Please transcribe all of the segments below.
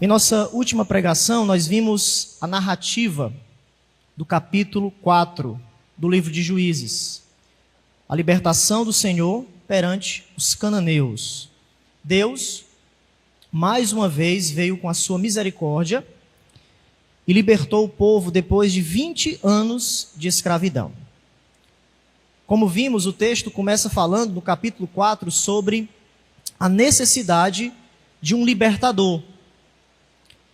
Em nossa última pregação, nós vimos a narrativa do capítulo 4 do livro de Juízes. A libertação do Senhor perante os cananeus. Deus, mais uma vez, veio com a sua misericórdia e libertou o povo depois de 20 anos de escravidão. Como vimos, o texto começa falando no capítulo 4 sobre a necessidade de um libertador.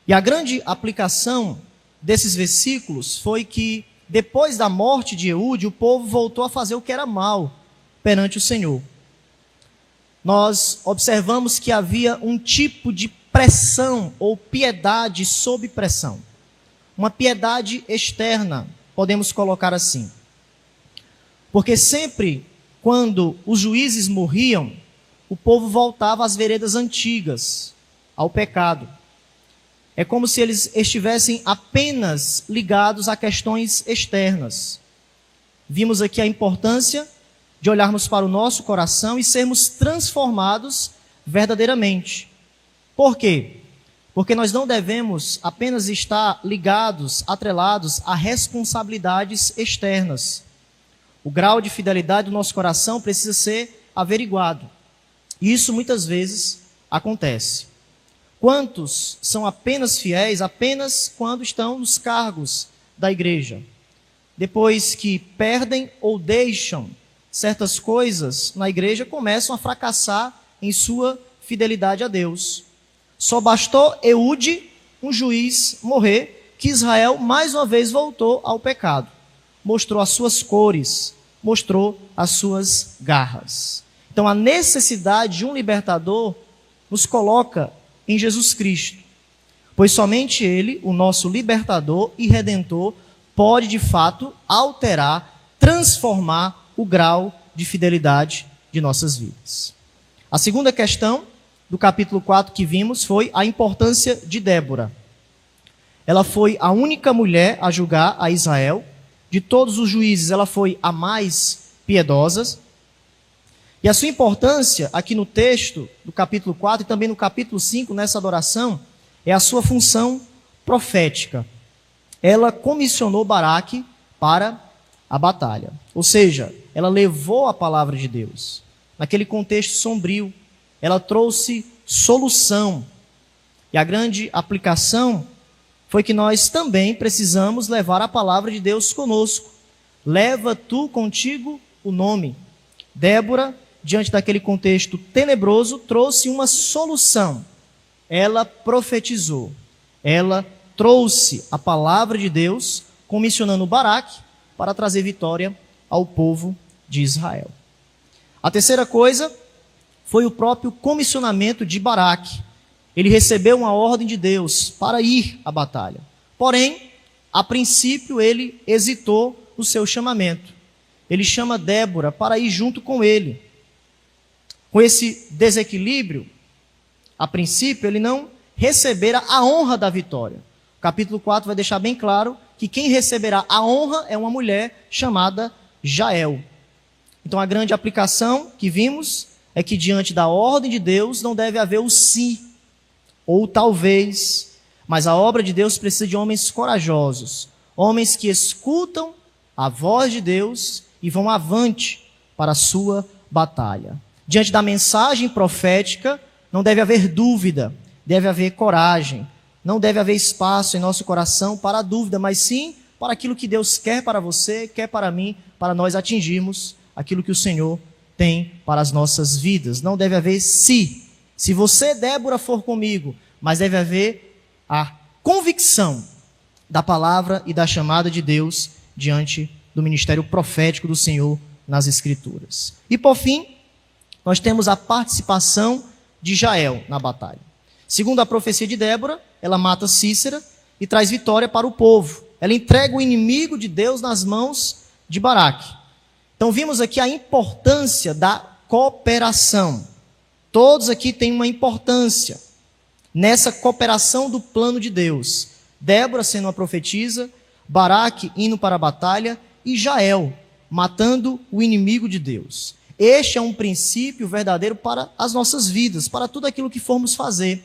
E a grande aplicação desses versículos foi que, depois da morte de Eude, o povo voltou a fazer o que era mal perante o Senhor. Nós observamos que havia um tipo de pressão ou piedade sob pressão. Uma piedade externa, podemos colocar assim. Porque sempre quando os juízes morriam, o povo voltava às veredas antigas, ao pecado. É como se eles estivessem apenas ligados a questões externas. Vimos aqui a importância de olharmos para o nosso coração e sermos transformados verdadeiramente. Por quê? Porque nós não devemos apenas estar ligados, atrelados a responsabilidades externas. O grau de fidelidade do nosso coração precisa ser averiguado. E isso muitas vezes acontece. Quantos são apenas fiéis apenas quando estão nos cargos da igreja? Depois que perdem ou deixam certas coisas na igreja, começam a fracassar em sua fidelidade a Deus. Só bastou Eude, um juiz, morrer, que Israel mais uma vez voltou ao pecado. Mostrou as suas cores, mostrou as suas garras. Então a necessidade de um libertador nos coloca em Jesus Cristo, pois somente Ele, o nosso libertador e redentor, pode de fato alterar, transformar o grau de fidelidade de nossas vidas. A segunda questão do capítulo 4 que vimos foi a importância de Débora. Ela foi a única mulher a julgar a Israel. De todos os juízes, ela foi a mais piedosa. E a sua importância aqui no texto do capítulo 4 e também no capítulo 5, nessa adoração, é a sua função profética. Ela comissionou Baraque para a batalha. Ou seja, ela levou a palavra de Deus. Naquele contexto sombrio, ela trouxe solução. E a grande aplicação foi que nós também precisamos levar a palavra de Deus conosco. Leva tu contigo o nome. Débora, diante daquele contexto tenebroso, trouxe uma solução. Ela profetizou. Ela trouxe a palavra de Deus, comissionando Baraque para trazer vitória ao povo de Israel. A terceira coisa foi o próprio comissionamento de Baraque. Ele recebeu uma ordem de Deus para ir à batalha. Porém, a princípio, ele hesitou no seu chamamento. Ele chama Débora para ir junto com ele. Com esse desequilíbrio, a princípio, ele não receberá a honra da vitória. O capítulo 4 vai deixar bem claro que quem receberá a honra é uma mulher chamada Jael. Então, a grande aplicação que vimos é que diante da ordem de Deus não deve haver o sim, ou talvez, mas a obra de Deus precisa de homens corajosos, homens que escutam a voz de Deus e vão avante para a sua batalha. Diante da mensagem profética, não deve haver dúvida, deve haver coragem, não deve haver espaço em nosso coração para a dúvida, mas sim para aquilo que Deus quer para você, quer para mim, para nós atingirmos aquilo que o Senhor tem para as nossas vidas. Não deve haver se você, Débora, for comigo, mas deve haver a convicção da palavra e da chamada de Deus diante do ministério profético do Senhor nas Escrituras. E por fim, nós temos a participação de Jael na batalha. Segundo a profecia de Débora, ela mata Cícera e traz vitória para o povo. Ela entrega o inimigo de Deus nas mãos de Baraque. Então vimos aqui a importância da cooperação. Todos aqui têm uma importância nessa cooperação do plano de Deus. Débora sendo uma profetisa, Baraque indo para a batalha e Jael matando o inimigo de Deus. Este é um princípio verdadeiro para as nossas vidas, para tudo aquilo que formos fazer.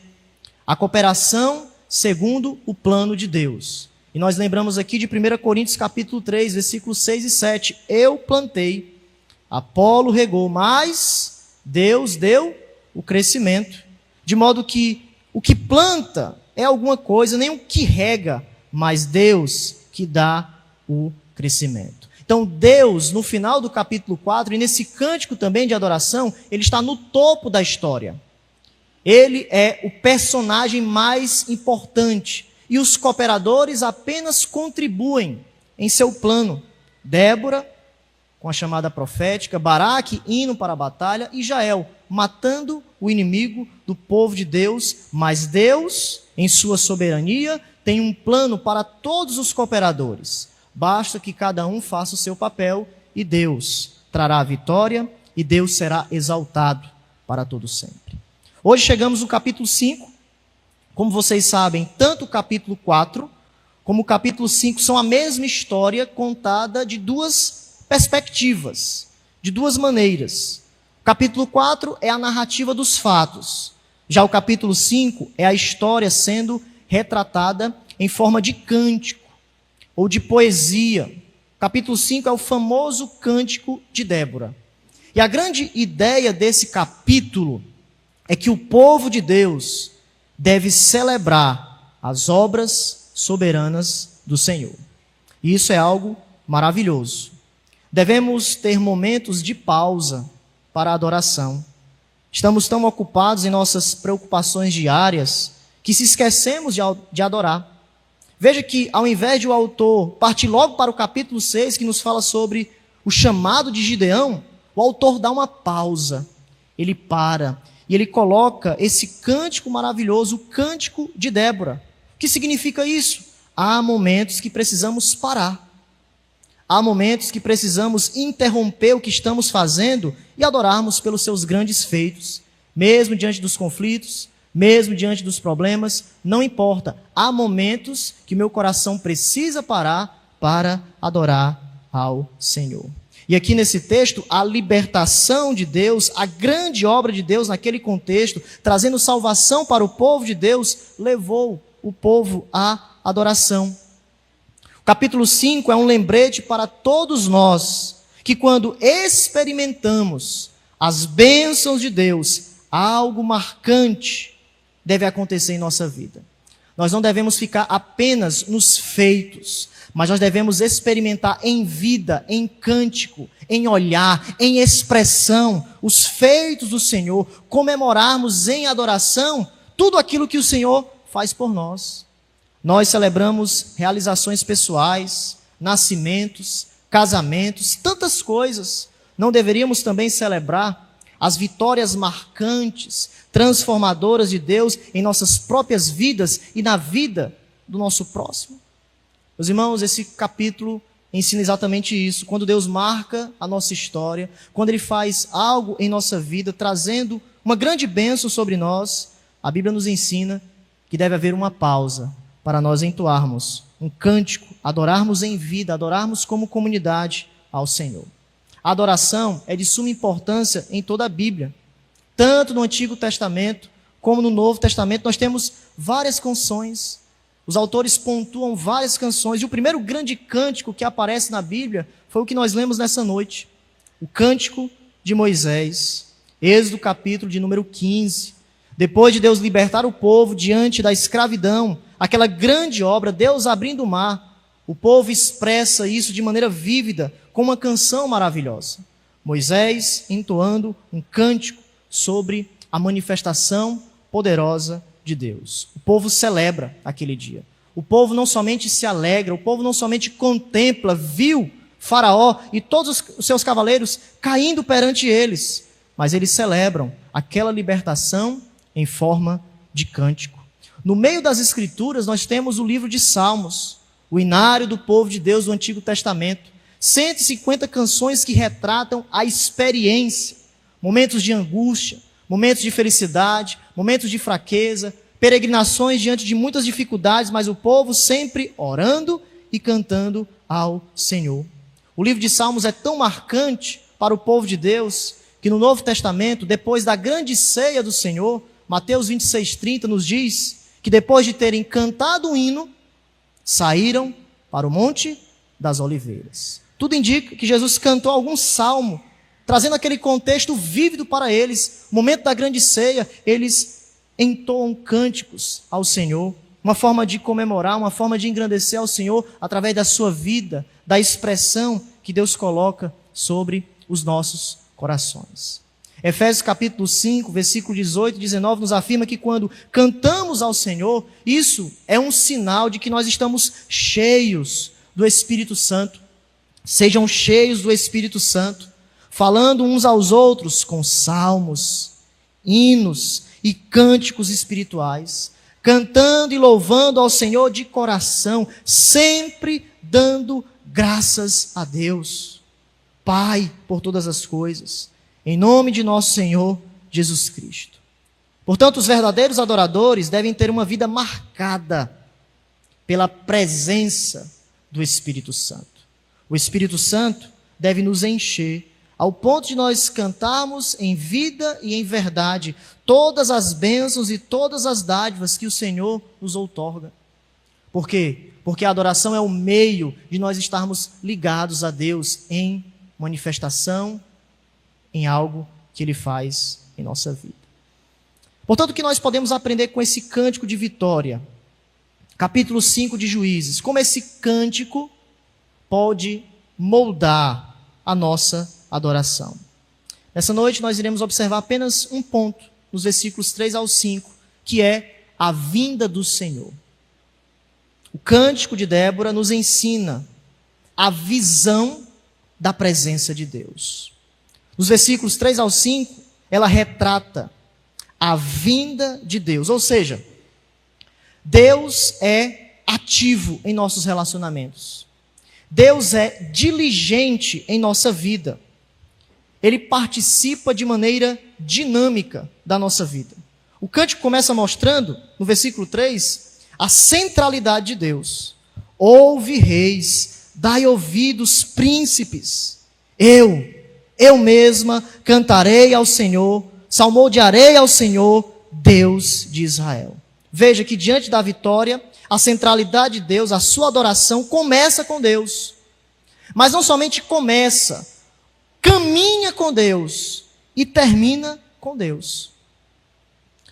A cooperação segundo o plano de Deus. E nós lembramos aqui de 1 Coríntios capítulo 3, versículos 6 e 7. Eu plantei, Apolo regou, mas Deus deu o crescimento. De modo que o que planta é alguma coisa, nem o que rega, mas Deus que dá o crescimento. Então Deus, no final do capítulo 4, e nesse cântico também de adoração, ele está no topo da história. Ele é o personagem mais importante. E os cooperadores apenas contribuem em seu plano. Débora, com a chamada profética, Baraque, indo para a batalha, e Jael, matando o inimigo do povo de Deus. Mas Deus, em sua soberania, tem um plano para todos os cooperadores. Basta que cada um faça o seu papel e Deus trará a vitória e Deus será exaltado para todo sempre. Hoje chegamos no capítulo 5. Como vocês sabem, tanto o capítulo 4 como o capítulo 5 são a mesma história contada de duas perspectivas, de duas maneiras. O capítulo 4 é a narrativa dos fatos. Já o capítulo 5 é a história sendo retratada em forma de cântico ou de poesia. O capítulo 5 é o famoso cântico de Débora. E a grande ideia desse capítulo é que o povo de Deus deve celebrar as obras soberanas do Senhor. E isso é algo maravilhoso. Devemos ter momentos de pausa para a adoração. Estamos tão ocupados em nossas preocupações diárias que se esquecemos de adorar. Veja que ao invés de o autor partir logo para o capítulo 6, que nos fala sobre o chamado de Gideão, o autor dá uma pausa. Ele para e ele coloca esse cântico maravilhoso, o cântico de Débora. O que significa isso? Há momentos que precisamos parar. Há momentos que precisamos interromper o que estamos fazendo e adorarmos pelos seus grandes feitos. Mesmo diante dos conflitos, mesmo diante dos problemas, não importa. Há momentos que meu coração precisa parar para adorar ao Senhor. E aqui nesse texto, a libertação de Deus, a grande obra de Deus naquele contexto, trazendo salvação para o povo de Deus, levou o povo à adoração. O capítulo 5 é um lembrete para todos nós, que quando experimentamos as bênçãos de Deus, algo marcante deve acontecer em nossa vida. Nós não devemos ficar apenas nos feitos, mas nós devemos experimentar em vida, em cântico, em olhar, em expressão, os feitos do Senhor, comemorarmos em adoração tudo aquilo que o Senhor faz por nós. Nós celebramos realizações pessoais, nascimentos, casamentos, tantas coisas. Não deveríamos também celebrar as vitórias marcantes, transformadoras de Deus em nossas próprias vidas e na vida do nosso próximo? Meus irmãos, esse capítulo ensina exatamente isso. Quando Deus marca a nossa história, quando Ele faz algo em nossa vida, trazendo uma grande bênção sobre nós, a Bíblia nos ensina que deve haver uma pausa para nós entoarmos um cântico, adorarmos em vida, adorarmos como comunidade ao Senhor. A adoração é de suma importância em toda a Bíblia. Tanto no Antigo Testamento como no Novo Testamento, nós temos várias canções. Os autores pontuam várias canções. E o primeiro grande cântico que aparece na Bíblia foi o que nós lemos nessa noite. O Cântico de Moisés. Êxodo capítulo de número 15. Depois de Deus libertar o povo diante da escravidão, aquela grande obra, Deus abrindo o mar, o povo expressa isso de maneira vívida, com uma canção maravilhosa. Moisés entoando um cântico sobre a manifestação poderosa de Deus. O povo celebra aquele dia. O povo não somente se alegra, o povo não somente contempla, viu Faraó e todos os seus cavaleiros caindo perante eles, mas eles celebram aquela libertação em forma de cântico. No meio das Escrituras, nós temos o livro de Salmos, o inário do povo de Deus do Antigo Testamento. 150 canções que retratam a experiência, momentos de angústia, momentos de felicidade, momentos de fraqueza, peregrinações diante de muitas dificuldades, mas o povo sempre orando e cantando ao Senhor. O livro de Salmos é tão marcante para o povo de Deus, que no Novo Testamento, depois da grande ceia do Senhor, Mateus 26:30 nos diz que depois de terem cantado um hino, saíram para o Monte das Oliveiras. Tudo indica que Jesus cantou algum salmo, trazendo aquele contexto vívido para eles. No momento da grande ceia, eles entoam cânticos ao Senhor, uma forma de comemorar, uma forma de engrandecer ao Senhor através da sua vida, da expressão que Deus coloca sobre os nossos corações. Efésios capítulo 5, versículo 18 e 19 nos afirma que quando cantamos ao Senhor, isso é um sinal de que nós estamos cheios do Espírito Santo. Sejam cheios do Espírito Santo, falando uns aos outros com salmos, hinos e cânticos espirituais, cantando e louvando ao Senhor de coração, sempre dando graças a Deus, Pai, por todas as coisas, em nome de nosso Senhor Jesus Cristo. Portanto, os verdadeiros adoradores devem ter uma vida marcada pela presença do Espírito Santo. O Espírito Santo deve nos encher ao ponto de nós cantarmos em vida e em verdade todas as bênçãos e todas as dádivas que o Senhor nos outorga. Por quê? Porque a adoração é o meio de nós estarmos ligados a Deus em manifestação, em algo que Ele faz em nossa vida. Portanto, o que nós podemos aprender com esse cântico de vitória? Capítulo 5 de Juízes. Como esse cântico pode moldar a nossa adoração. Nessa noite nós iremos observar apenas um ponto, nos versículos 3 ao 5, que é a vinda do Senhor. O cântico de Débora nos ensina a visão da presença de Deus. Nos versículos 3 ao 5, ela retrata a vinda de Deus, ou seja, Deus é ativo em nossos relacionamentos. Deus é diligente em nossa vida. Ele participa de maneira dinâmica da nossa vida. O cântico começa mostrando, no versículo 3, a centralidade de Deus. Ouve, reis, dai ouvidos, príncipes. Eu mesma cantarei ao Senhor, salmodiarei ao Senhor, Deus de Israel. Veja que diante da vitória, a centralidade de Deus, a sua adoração começa com Deus. Mas não somente começa, caminha com Deus e termina com Deus.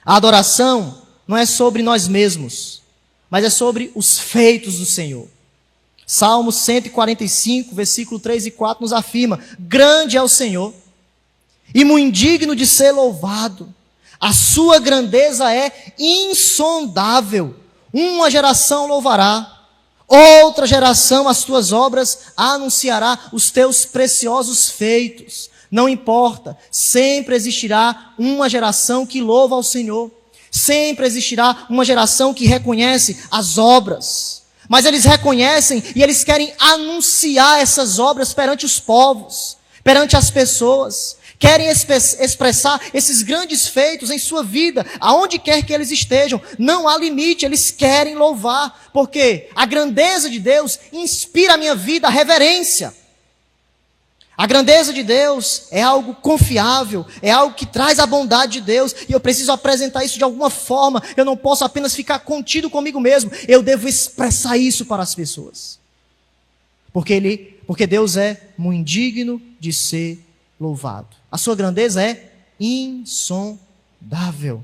A adoração não é sobre nós mesmos, mas é sobre os feitos do Senhor. Salmo 145, versículo 3 e 4 nos afirma: grande é o Senhor e muito digno de ser louvado. A sua grandeza é insondável. Uma geração louvará, outra geração as tuas obras anunciará os teus preciosos feitos. Não importa, sempre existirá uma geração que louva ao Senhor. Sempre existirá uma geração que reconhece as obras. Mas eles reconhecem e eles querem anunciar essas obras perante os povos, perante as pessoas. Querem expressar esses grandes feitos em sua vida, aonde quer que eles estejam. Não há limite, eles querem louvar, porque a grandeza de Deus inspira a minha vida a reverência. A grandeza de Deus é algo confiável, é algo que traz a bondade de Deus, e eu preciso apresentar isso de alguma forma. Eu não posso apenas ficar contido comigo mesmo, eu devo expressar isso para as pessoas. Porque Deus é muito digno de ser louvado. A sua grandeza é insondável.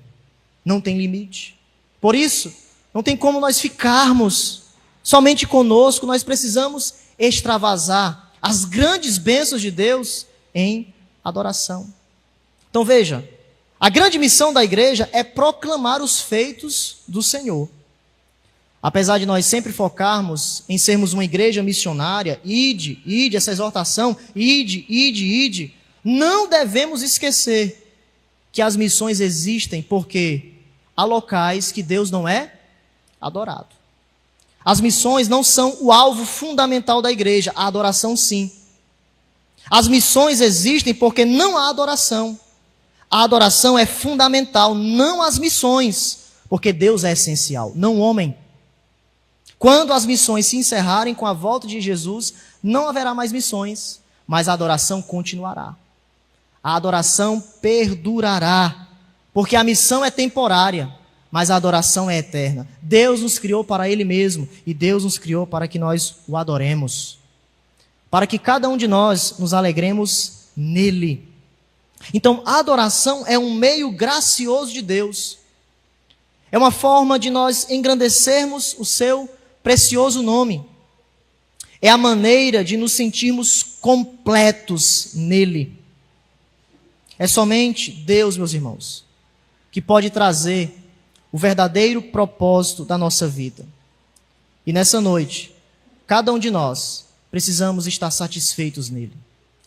Não tem limite. Por isso, não tem como nós ficarmos somente conosco. Nós precisamos extravasar as grandes bênçãos de Deus em adoração. Então veja, a grande missão da igreja é proclamar os feitos do Senhor. Apesar de nós sempre focarmos em sermos uma igreja missionária, ide, essa exortação, ide, não devemos esquecer que as missões existem porque há locais que Deus não é adorado. As missões não são o alvo fundamental da igreja, a adoração sim. As missões existem porque não há adoração. A adoração é fundamental, não as missões, porque Deus é essencial, não o homem. Quando as missões se encerrarem com a volta de Jesus, não haverá mais missões, mas a adoração continuará. A adoração perdurará, porque a missão é temporária, mas a adoração é eterna. Deus nos criou para Ele mesmo, e Deus nos criou para que nós o adoremos, para que cada um de nós nos alegremos nele. Então, a adoração é um meio gracioso de Deus, é uma forma de nós engrandecermos o seu precioso nome, é a maneira de nos sentirmos completos nele. É somente Deus, meus irmãos, que pode trazer o verdadeiro propósito da nossa vida. E nessa noite, cada um de nós precisamos estar satisfeitos nele,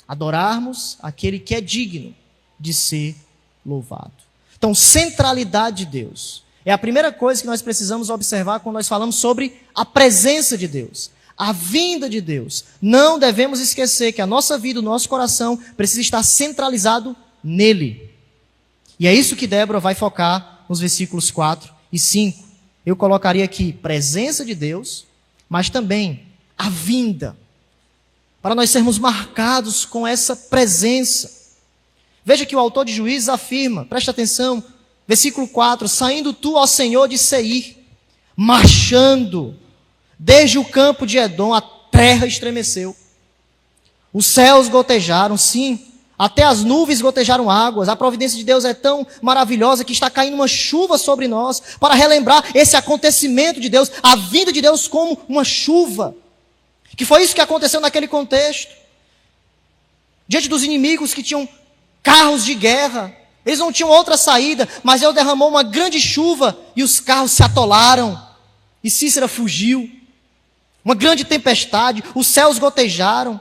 adorarmos aquele que é digno de ser louvado. Então, centralidade de Deus é a primeira coisa que nós precisamos observar quando nós falamos sobre a presença de Deus, a vinda de Deus. Não devemos esquecer que a nossa vida, o nosso coração, precisa estar centralizado nele. E é isso que Débora vai focar nos versículos 4 e 5. Eu colocaria aqui presença de Deus, mas também a vinda, para nós sermos marcados com essa presença. Veja que o autor de Juízes afirma, presta atenção, versículo 4, saindo tu, ó Senhor, de Seir, marchando, desde o campo de Edom, a terra estremeceu. Os céus gotejaram, sim, até as nuvens gotejaram águas. A providência de Deus é tão maravilhosa que está caindo uma chuva sobre nós para relembrar esse acontecimento de Deus, a vinda de Deus como uma chuva. Que foi isso que aconteceu naquele contexto. Diante dos inimigos que tinham carros de guerra, eles não tinham outra saída, mas Deus derramou uma grande chuva e os carros se atolaram. E Cícera fugiu. Uma grande tempestade, os céus gotejaram.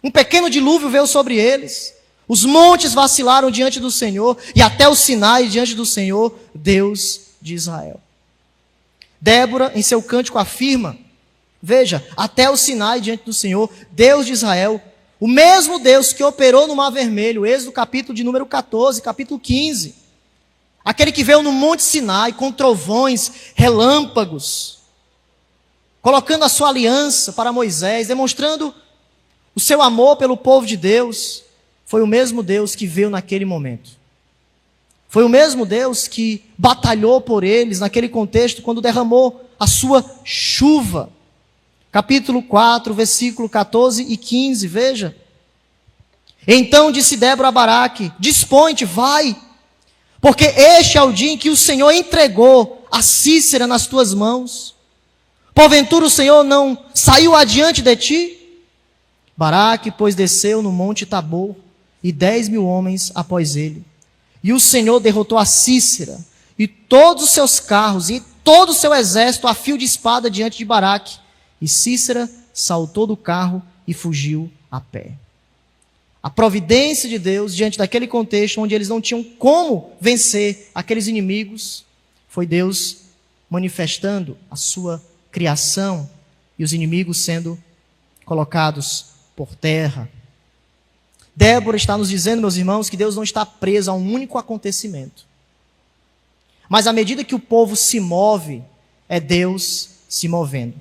Um pequeno dilúvio veio sobre eles. Os montes vacilaram diante do Senhor, e até o Sinai diante do Senhor, Deus de Israel. Débora, em seu cântico, afirma, veja, até o Sinai diante do Senhor, Deus de Israel, o mesmo Deus que operou no Mar Vermelho, Êxodo capítulo de número 14, capítulo 15. Aquele que veio no Monte Sinai com trovões, relâmpagos, colocando a sua aliança para Moisés, demonstrando o seu amor pelo povo de Deus, foi o mesmo Deus que veio naquele momento. Foi o mesmo Deus que batalhou por eles naquele contexto, quando derramou a sua chuva. Capítulo 4, versículo 14 e 15, veja. Então disse Débora a Baraque, dispõe-te, vai, porque este é o dia em que o Senhor entregou a Cícera nas tuas mãos. Porventura o Senhor não saiu adiante de ti? Baraque, pois, desceu no monte Tabor, e 10.000 homens após ele. E o Senhor derrotou a Cícera, e todos os seus carros, e todo o seu exército a fio de espada diante de Baraque. E Cícera saltou do carro e fugiu a pé. A providência de Deus, diante daquele contexto, onde eles não tinham como vencer aqueles inimigos, foi Deus manifestando a sua criação, e os inimigos sendo colocados por terra. Débora está nos dizendo, meus irmãos, que Deus não está preso a um único acontecimento. Mas à medida que o povo se move, é Deus se movendo.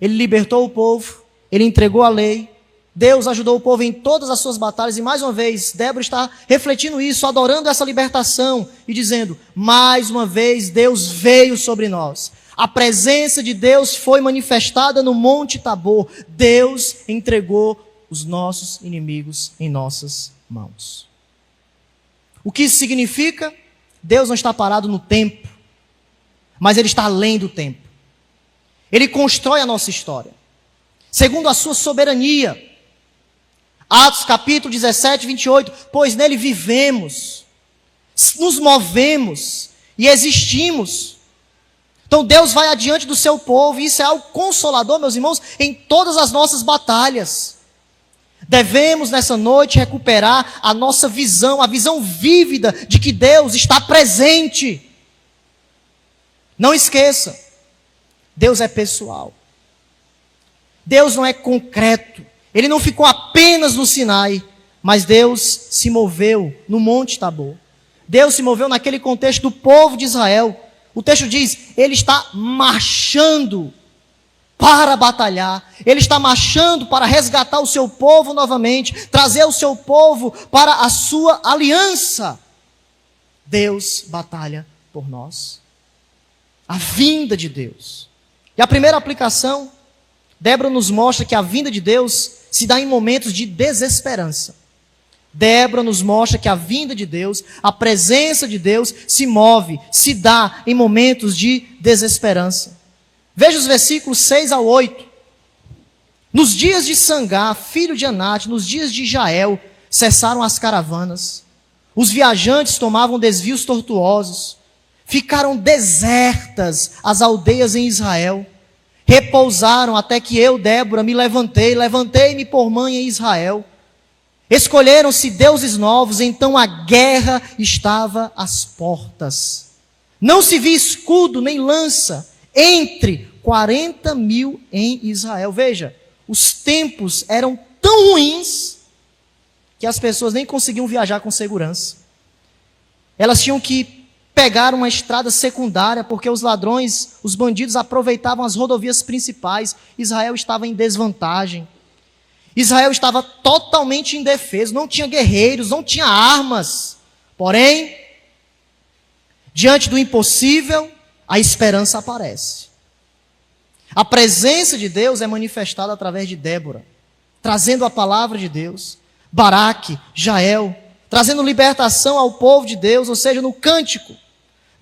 Ele libertou o povo, ele entregou a lei, Deus ajudou o povo em todas as suas batalhas, e mais uma vez, Débora está refletindo isso, adorando essa libertação, e dizendo, mais uma vez, Deus veio sobre nós. A presença de Deus foi manifestada no Monte Tabor. Deus entregou os nossos inimigos em nossas mãos. O que isso significa? Deus não está parado no tempo, mas Ele está além do tempo. Ele constrói a nossa história, segundo a sua soberania. Atos capítulo 17, 28, pois nele vivemos, nos movemos e existimos. Então Deus vai adiante do seu povo, e isso é algo consolador, meus irmãos, em todas as nossas batalhas. Devemos nessa noite recuperar a nossa visão, a visão vívida de que Deus está presente. Não esqueça, Deus é pessoal. Deus não é concreto. Ele não ficou apenas no Sinai, mas Deus se moveu no Monte Tabor. Deus se moveu naquele contexto do povo de Israel. O texto diz, ele está marchando para batalhar. Ele está marchando para resgatar o seu povo novamente, trazer o seu povo para a sua aliança. Deus batalha por nós. A vinda de Deus. E a primeira aplicação, Débora nos mostra que a vinda de Deus se dá em momentos de desesperança. Débora nos mostra que a vinda de Deus, a presença de Deus, se move, se dá em momentos de desesperança. Veja os versículos 6 ao 8. Nos dias de Sangá, filho de Anate, nos dias de Jael, cessaram as caravanas. Os viajantes tomavam desvios tortuosos. Ficaram desertas as aldeias em Israel. Repousaram até que eu, Débora, me levantei-me por mãe em Israel. Escolheram-se deuses novos, então a guerra estava às portas. Não se via escudo nem lança entre 40.000 em Israel. Veja, os tempos eram tão ruins que as pessoas nem conseguiam viajar com segurança. Elas tinham que pegar uma estrada secundária, porque os ladrões, os bandidos aproveitavam as rodovias principais. Israel estava em desvantagem. Israel estava totalmente indefeso, não tinha guerreiros, não tinha armas. Porém, diante do impossível, a esperança aparece. A presença de Deus é manifestada através de Débora, trazendo a palavra de Deus. Baraque, Jael, trazendo libertação ao povo de Deus, ou seja, no cântico.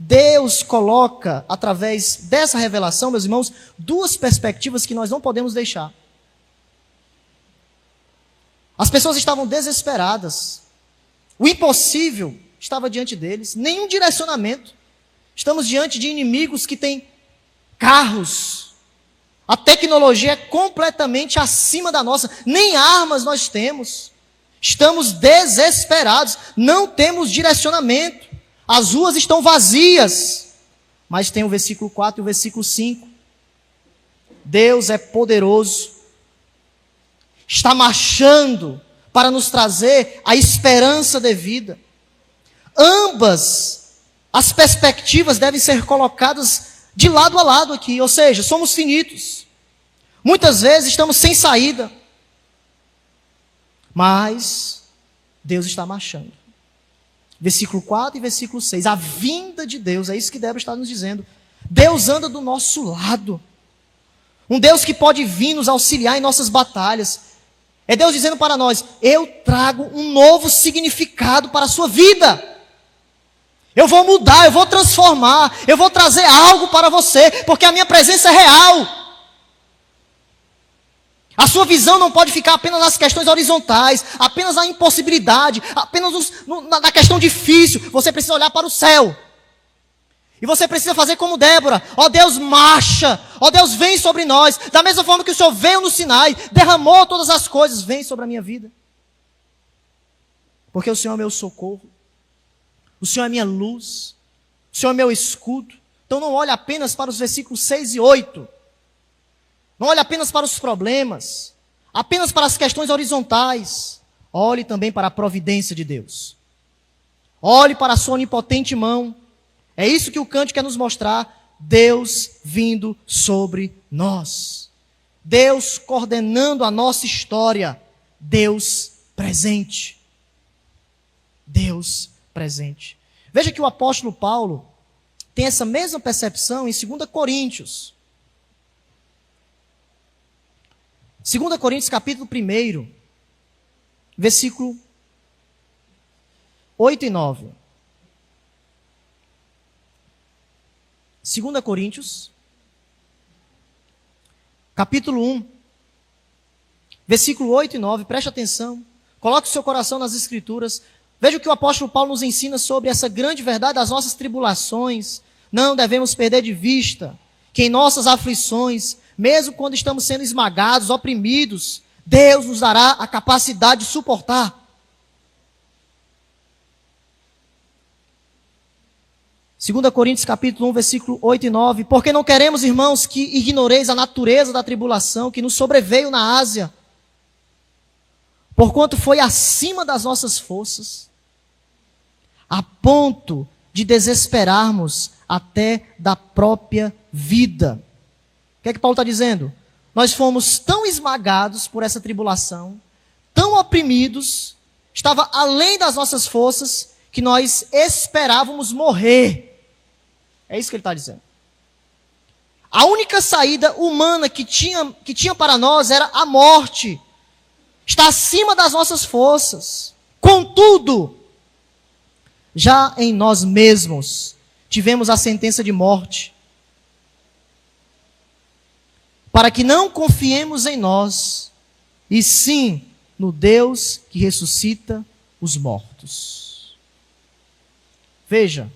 Deus coloca, através dessa revelação, meus irmãos, duas perspectivas que nós não podemos deixar. As pessoas estavam desesperadas. O impossível estava diante deles. Nenhum direcionamento. Estamos diante de inimigos que têm carros. A tecnologia é completamente acima da nossa. Nem armas nós temos. Estamos desesperados. Não temos direcionamento. As ruas estão vazias. Mas tem o versículo 4 e o versículo 5. Deus é poderoso. Está marchando para nos trazer a esperança devida. Ambas as perspectivas devem ser colocadas de lado a lado aqui, ou seja, somos finitos. Muitas vezes estamos sem saída. Mas Deus está marchando. Versículo 4 e versículo 6. A vinda de Deus, é isso que Débora está nos dizendo. Deus anda do nosso lado. Um Deus que pode vir nos auxiliar em nossas batalhas. É Deus dizendo para nós, eu trago um novo significado para a sua vida. Eu vou mudar, eu vou transformar, eu vou trazer algo para você, porque a minha presença é real. A sua visão não pode ficar apenas nas questões horizontais, apenas na impossibilidade, apenas na questão difícil. Você precisa olhar para o céu. E você precisa fazer como Débora. Ó Deus, marcha. Ó Deus, vem sobre nós. Da mesma forma que o Senhor veio no Sinai, derramou todas as coisas, vem sobre a minha vida. Porque o Senhor é meu socorro. O Senhor é minha luz. O Senhor é meu escudo. Então não olhe apenas para os versículos 6 e 8. Não olhe apenas para os problemas. Apenas para as questões horizontais. Olhe também para a providência de Deus. Olhe para a sua onipotente mão. É isso que o cântico quer nos mostrar. Deus vindo sobre nós. Deus coordenando a nossa história. Deus presente. Deus presente. Veja que o apóstolo Paulo tem essa mesma percepção em 2 Coríntios. 2 Coríntios capítulo 1, versículo 8 e 9. 2 Coríntios, capítulo 1, versículo 8 e 9, preste atenção, coloque o seu coração nas escrituras, veja o que o apóstolo Paulo nos ensina sobre essa grande verdade das nossas tribulações. Não devemos perder de vista que em nossas aflições, mesmo quando estamos sendo esmagados, oprimidos, Deus nos dará a capacidade de suportar. 2 Coríntios capítulo 1, versículo 8 e 9. Porque não queremos, irmãos, que ignoreis a natureza da tribulação que nos sobreveio na Ásia, porquanto foi acima das nossas forças, a ponto de desesperarmos até da própria vida. O que é que Paulo está dizendo? Nós fomos tão esmagados por essa tribulação, tão oprimidos, estava além das nossas forças, que nós esperávamos morrer. É isso que ele está dizendo. A única saída humana que tinha para nós era a morte. Está acima das nossas forças. Contudo, já em nós mesmos tivemos a sentença de morte, para que não confiemos em nós, e sim no Deus que ressuscita os mortos. Veja,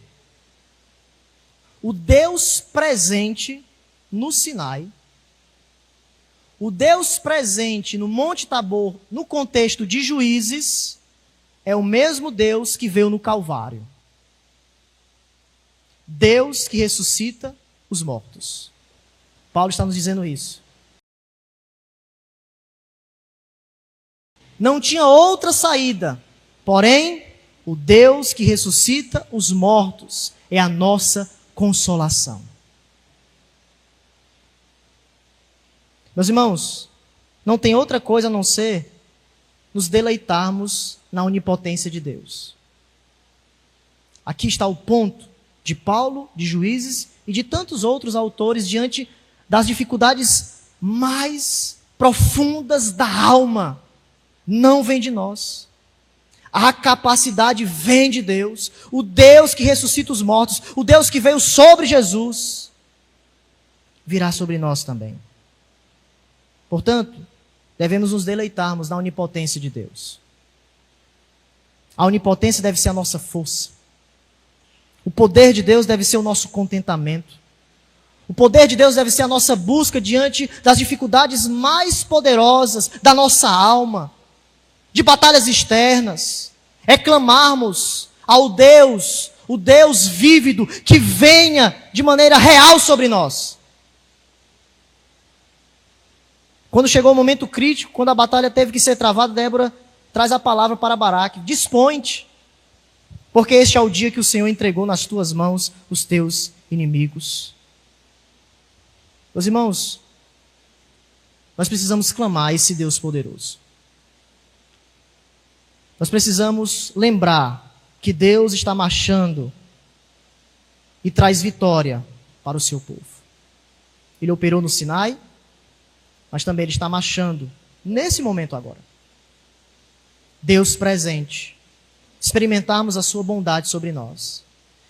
o Deus presente no Sinai, o Deus presente no Monte Tabor, no contexto de Juízes, é o mesmo Deus que veio no Calvário. Deus que ressuscita os mortos. Paulo está nos dizendo isso. Não tinha outra saída, porém, o Deus que ressuscita os mortos é a nossa consolação. Meus irmãos, não tem outra coisa a não ser nos deleitarmos na onipotência de Deus. Aqui está o ponto de Paulo, de Juízes e de tantos outros autores diante das dificuldades mais profundas da alma. Não vem de nós. A capacidade vem de Deus. O Deus que ressuscita os mortos, o Deus que veio sobre Jesus, virá sobre nós também. Portanto, devemos nos deleitarmos na onipotência de Deus. A onipotência deve ser a nossa força. O poder de Deus deve ser o nosso contentamento. O poder de Deus deve ser a nossa busca diante das dificuldades mais poderosas da nossa alma, de batalhas externas. É clamarmos ao Deus, o Deus vívido, que venha de maneira real sobre nós. Quando chegou o momento crítico, quando a batalha teve que ser travada, Débora traz a palavra para Baraque: dispõe-te, porque este é o dia que o Senhor entregou nas tuas mãos os teus inimigos. Meus irmãos, nós precisamos clamar a esse Deus poderoso. Nós precisamos lembrar que Deus está marchando e traz vitória para o seu povo. Ele operou no Sinai, mas também Ele está marchando nesse momento agora. Deus presente. Experimentarmos a sua bondade sobre nós.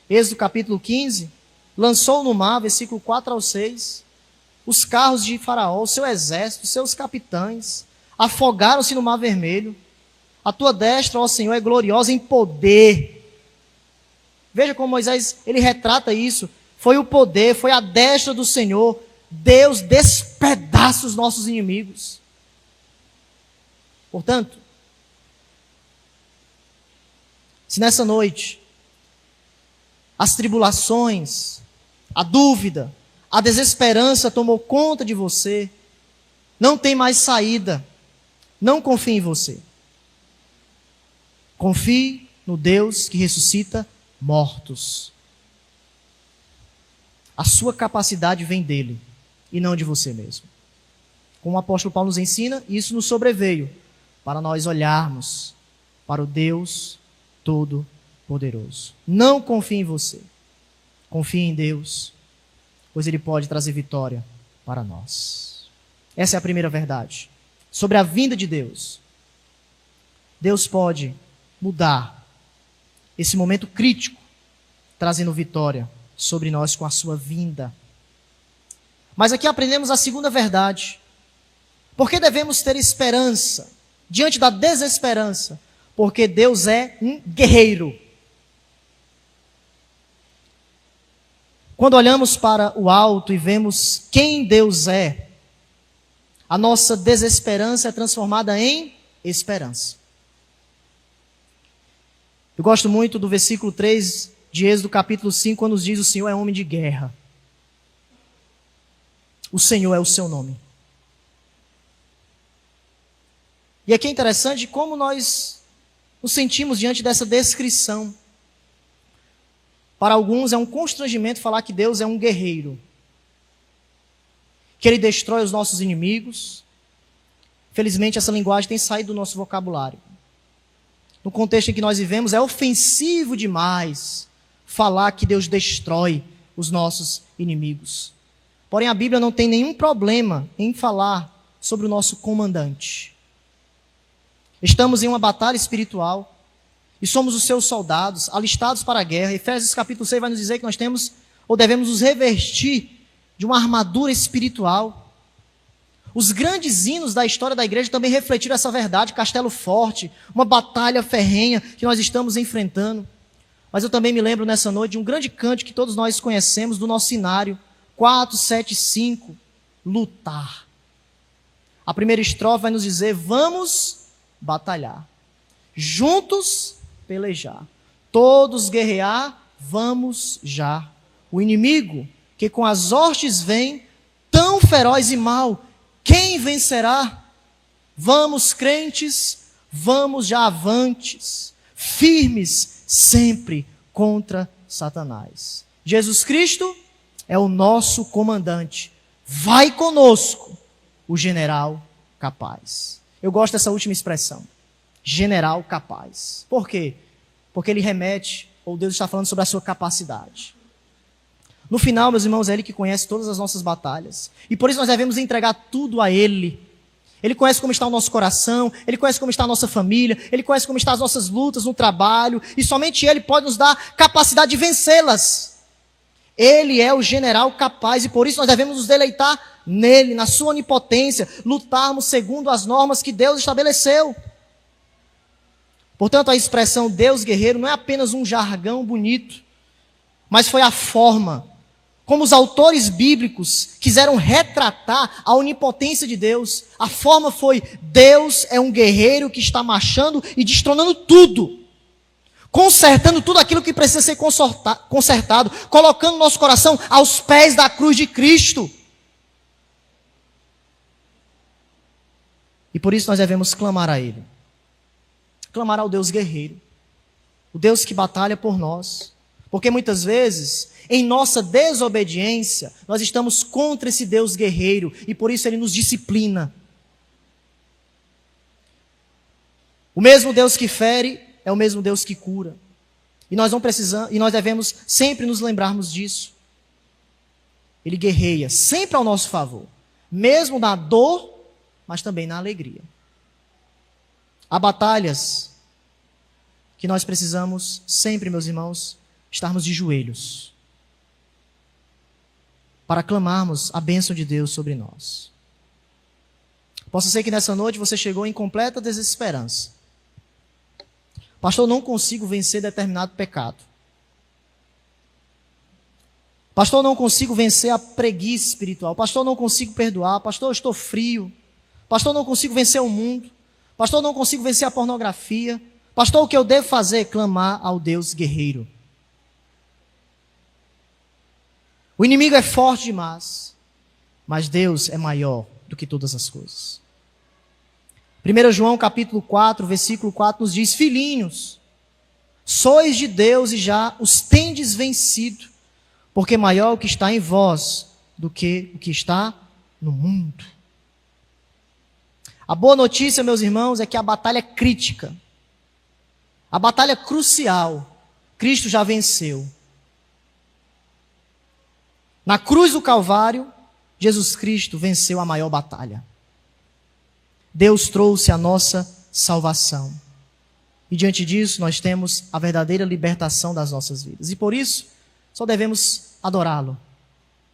Êxodo capítulo 15, lançou no mar, versículo 4 ao 6, os carros de Faraó, o seu exército, os seus capitães, afogaram-se no mar vermelho. A tua destra, ó Senhor, é gloriosa em poder. Veja como Moisés, ele retrata isso. Foi o poder, foi a destra do Senhor. Deus despedaça os nossos inimigos. Portanto, se nessa noite as tribulações, a dúvida, a desesperança tomou conta de você, não tem mais saída, não confie em você. Confie no Deus que ressuscita mortos. A sua capacidade vem dele e não de você mesmo. Como o apóstolo Paulo nos ensina, isso nos sobreveio para nós olharmos para o Deus Todo-Poderoso. Não confie em você. Confie em Deus, pois Ele pode trazer vitória para nós. Essa é a primeira verdade. Sobre a vinda de Deus. Deus pode mudar esse momento crítico, trazendo vitória sobre nós com a sua vinda. Mas aqui aprendemos a segunda verdade. Por que devemos ter esperança diante da desesperança? Porque Deus é um guerreiro. Quando olhamos para o alto e vemos quem Deus é, a nossa desesperança é transformada em esperança. Eu gosto muito do versículo 3 de Êxodo capítulo 5, quando nos diz: o Senhor é homem de guerra. O Senhor é o seu nome. E aqui é interessante como nós nos sentimos diante dessa descrição. Para alguns é um constrangimento falar que Deus é um guerreiro, que Ele destrói os nossos inimigos. Felizmente essa linguagem tem saído do nosso vocabulário. No contexto em que nós vivemos, é ofensivo demais falar que Deus destrói os nossos inimigos. Porém, a Bíblia não tem nenhum problema em falar sobre o nosso comandante. Estamos em uma batalha espiritual e somos os seus soldados, alistados para a guerra. Efésios capítulo 6 vai nos dizer que nós temos ou devemos nos revestir de uma armadura espiritual. Os grandes hinos da história da igreja também refletiram essa verdade. Castelo forte, uma batalha ferrenha que nós estamos enfrentando. Mas eu também me lembro nessa noite de um grande cântico que todos nós conhecemos do nosso cenário, 475, lutar. A primeira estrofe vai nos dizer: vamos batalhar, juntos pelejar, todos guerrear, vamos já. O inimigo que com as hostes vem, tão feroz e mau, quem vencerá? Vamos, crentes, vamos já avantes, firmes sempre contra Satanás. Jesus Cristo é o nosso comandante. Vai conosco, o general capaz. Eu gosto dessa última expressão, general capaz. Por quê? Porque ele remete, ou Deus está falando sobre a sua capacidade. No final, meus irmãos, é Ele que conhece todas as nossas batalhas. E por isso nós devemos entregar tudo a Ele. Ele conhece como está o nosso coração, Ele conhece como está a nossa família, Ele conhece como estão as nossas lutas no trabalho, e somente Ele pode nos dar capacidade de vencê-las. Ele é o general capaz, e por isso nós devemos nos deleitar nele, na sua onipotência, lutarmos segundo as normas que Deus estabeleceu. Portanto, a expressão Deus guerreiro não é apenas um jargão bonito, mas foi a forma como os autores bíblicos quiseram retratar a onipotência de Deus. A forma foi: Deus é um guerreiro que está marchando e destronando tudo, consertando tudo aquilo que precisa ser consertado, colocando nosso coração aos pés da cruz de Cristo. E por isso nós devemos clamar a Ele. Clamar ao Deus guerreiro, o Deus que batalha por nós. Porque muitas vezes, em nossa desobediência, nós estamos contra esse Deus guerreiro e por isso Ele nos disciplina. O mesmo Deus que fere é o mesmo Deus que cura. E nós devemos sempre nos lembrarmos disso. Ele guerreia sempre ao nosso favor, mesmo na dor, mas também na alegria. Há batalhas que nós precisamos sempre, meus irmãos, estarmos de joelhos para clamarmos a bênção de Deus sobre nós. Possa ser que nessa noite você chegou em completa desesperança. Pastor, eu não consigo vencer determinado pecado. Pastor, eu não consigo vencer a preguiça espiritual. Pastor, eu não consigo perdoar. Pastor, eu estou frio. Pastor, eu não consigo vencer o mundo. Pastor, eu não consigo vencer a pornografia. Pastor, o que eu devo fazer? Clamar ao Deus guerreiro. O inimigo é forte demais, mas Deus é maior do que todas as coisas. 1 João capítulo 4, versículo 4 nos diz: filhinhos, sois de Deus e já os tendes vencido, porque maior é o que está em vós do que o que está no mundo. A boa notícia, meus irmãos, é que a batalha crítica, a batalha crucial, Cristo já venceu. Na cruz do Calvário, Jesus Cristo venceu a maior batalha. Deus trouxe a nossa salvação. E diante disso, nós temos a verdadeira libertação das nossas vidas. E por isso, só devemos adorá-lo.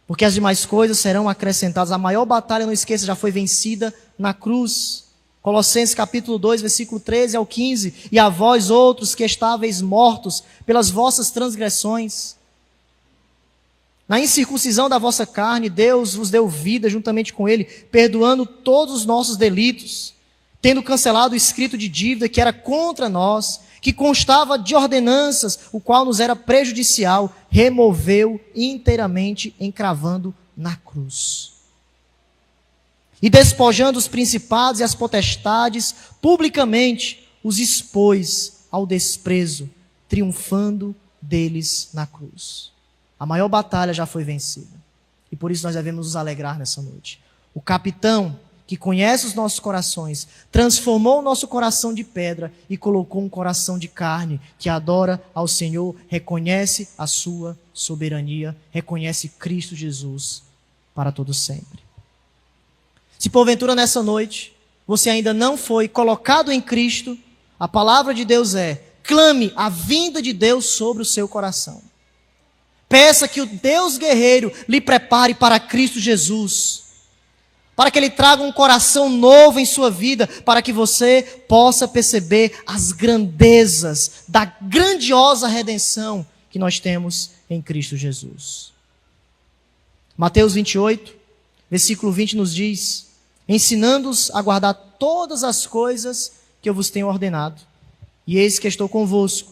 Porque as demais coisas serão acrescentadas. A maior batalha, não esqueça, já foi vencida na cruz. Colossenses capítulo 2, versículo 13 ao 15. E a vós outros que estáveis mortos pelas vossas transgressões, na incircuncisão da vossa carne, Deus vos deu vida juntamente com Ele, perdoando todos os nossos delitos, tendo cancelado o escrito de dívida que era contra nós, que constava de ordenanças, o qual nos era prejudicial, removeu inteiramente, encravando na cruz. E despojando os principados e as potestades, publicamente os expôs ao desprezo, triunfando deles na cruz. A maior batalha já foi vencida. E por isso nós devemos nos alegrar nessa noite. O capitão, que conhece os nossos corações, transformou o nosso coração de pedra e colocou um coração de carne, que adora ao Senhor, reconhece a sua soberania, reconhece Cristo Jesus para todo sempre. Se porventura nessa noite você ainda não foi colocado em Cristo, a palavra de Deus é: clame a vinda de Deus sobre o seu coração. Peça que o Deus guerreiro lhe prepare para Cristo Jesus, para que Ele traga um coração novo em sua vida, para que você possa perceber as grandezas da grandiosa redenção que nós temos em Cristo Jesus. Mateus 28, versículo 20 nos diz: ensinando-os a guardar todas as coisas que eu vos tenho ordenado, e eis que estou convosco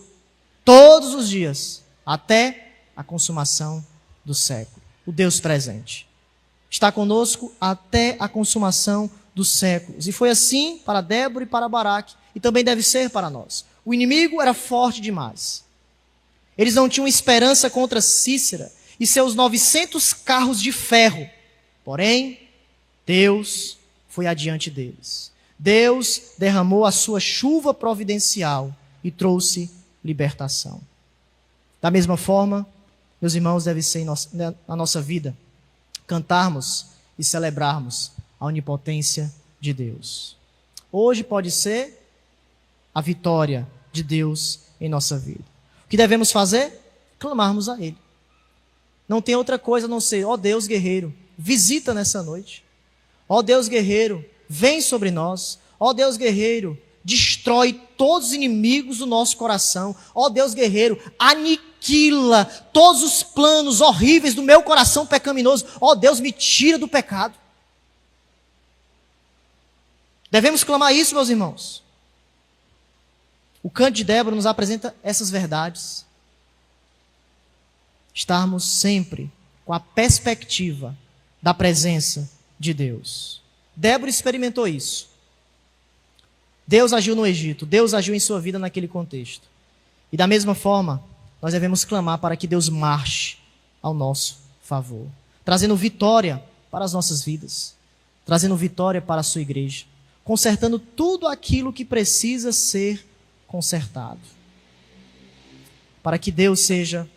todos os dias, até a consumação do século. O Deus presente está conosco até a consumação dos séculos. E foi assim para Débora e para Baraque, e também deve ser para nós. O inimigo era forte demais. Eles não tinham esperança contra Cícera e seus 900 carros de ferro. Porém, Deus foi adiante deles. Deus derramou a sua chuva providencial e trouxe libertação. Da mesma forma, meus irmãos, deve ser na nossa vida cantarmos e celebrarmos a onipotência de Deus. Hoje pode ser a vitória de Deus em nossa vida. O que devemos fazer? Clamarmos a Ele. Não tem outra coisa a não ser: ó Deus guerreiro, visita nessa noite. Ó Deus guerreiro, vem sobre nós. Ó Deus guerreiro, destrói todos os inimigos do nosso coração. Ó Deus guerreiro, aniquila todos os planos horríveis do meu coração pecaminoso. Ó Deus, me tira do pecado. Devemos clamar isso, meus irmãos. O canto de Débora nos apresenta essas verdades. Estarmos sempre com a perspectiva da presença de Deus. Débora experimentou isso. Deus agiu no Egito, Deus agiu em sua vida naquele contexto. E da mesma forma, nós devemos clamar para que Deus marche ao nosso favor, trazendo vitória para as nossas vidas, trazendo vitória para a sua igreja, consertando tudo aquilo que precisa ser consertado, para que Deus seja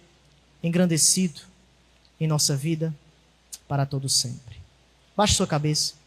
engrandecido em nossa vida para todo sempre. Baixe sua cabeça.